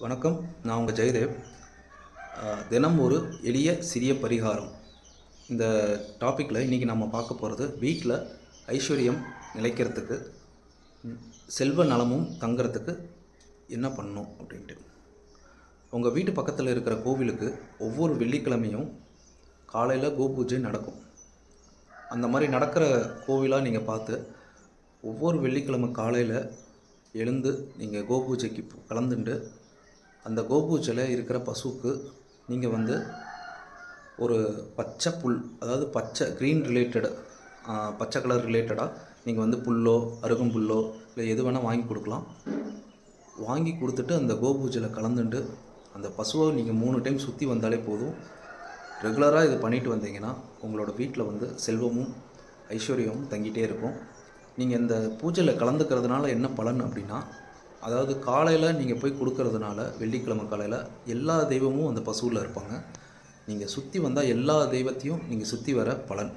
வணக்கம். நான் உங்கள் ஜெயதேவ். தினம் ஒரு எளிய சிறிய பரிகாரம். இந்த டாப்பிக்கில் இன்றைக்கி நம்ம பார்க்க போகிறது வீட்டில் ஐஸ்வர்யம் நிலைக்கிறதுக்கு, செல்வ நலமும் தங்கிறதுக்கு என்ன பண்ணணும் அப்படின்ட்டு. உங்கள் வீட்டு பக்கத்தில் இருக்கிற கோவிலுக்கு ஒவ்வொரு வெள்ளிக்கிழமையும் காலையில் கோபூஜை நடக்கும். அந்த மாதிரி நடக்கிற கோவிலாக நீங்கள் பார்த்து ஒவ்வொரு வெள்ளிக்கிழமை காலையில் எழுந்து நீங்கள் கோபூஜைக்கு கலந்துட்டு அந்த கோபூஜையில் இருக்கிற பசுவுக்கு நீங்கள் ஒரு பச்சை புல், அதாவது பச்சை க்ரீன் ரிலேட்டட், பச்சை கலர் ரிலேட்டடாக நீங்கள் புல்லோ அருகம்புல்லோ இல்லை எது வேணால் வாங்கி கொடுக்கலாம். வாங்கி கொடுத்துட்டு அந்த கோபூஜையில் கலந்துட்டு அந்த பசுவை நீங்கள் 3 டைம் சுற்றி வந்தாலே போதும். ரெகுலராக இது பண்ணிட்டு வந்தீங்கன்னா உங்களோட வீட்டில் செல்வமும் ஐஸ்வர்யமும் தங்கிட்டே இருக்கும். நீங்கள் இந்த பூஜையில் கலந்துக்கிறதுனால என்ன பலன் அப்படின்னா, அதாவது காலையில் நீங்கள் போய் கொடுக்கறதுனால வெள்ளிக்கிழமை காலையில் எல்லா தெய்வமும் அந்த பசுவில் இருப்பாங்க. நீங்கள் சுற்றி வந்தால் எல்லா தெய்வத்தையும் நீங்கள் சுற்றி வர பலன்.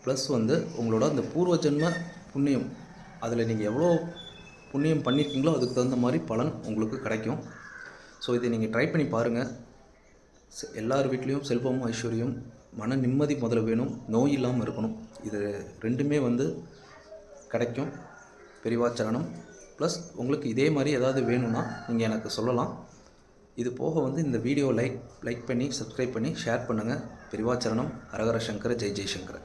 ப்ளஸ் உங்களோட அந்த பூர்வ ஜென்ம புண்ணியம், அதில் நீங்கள் எவ்வளோ புண்ணியம் பண்ணியிருக்கீங்களோ அதுக்கு தகுந்த மாதிரி பலன் உங்களுக்கு கிடைக்கும். ஸோ இதை நீங்கள் ட்ரை பண்ணி பாருங்கள். எல்லார் வீட்லேயும் செல்வமும் ஐஸ்வர்யம், மன நிம்மதி முதல்ல வேணும், நோய் இல்லாமல் இருக்கணும். இது ரெண்டுமே கிடைக்கும். பெரிவாச்சரணம். ப்ளஸ் உங்களுக்கு இதே மாதிரி ஏதாவது வேணும்னா நீங்கள் எனக்கு சொல்லலாம். இது போக இந்த வீடியோ லைக் பண்ணி சப்ஸ்கிரைப் பண்ணி ஷேர் பண்ணுங்கள். பெரிவாச்சரணம். ஹரஹர சங்கர, ஜெய் ஜெய்சங்கர.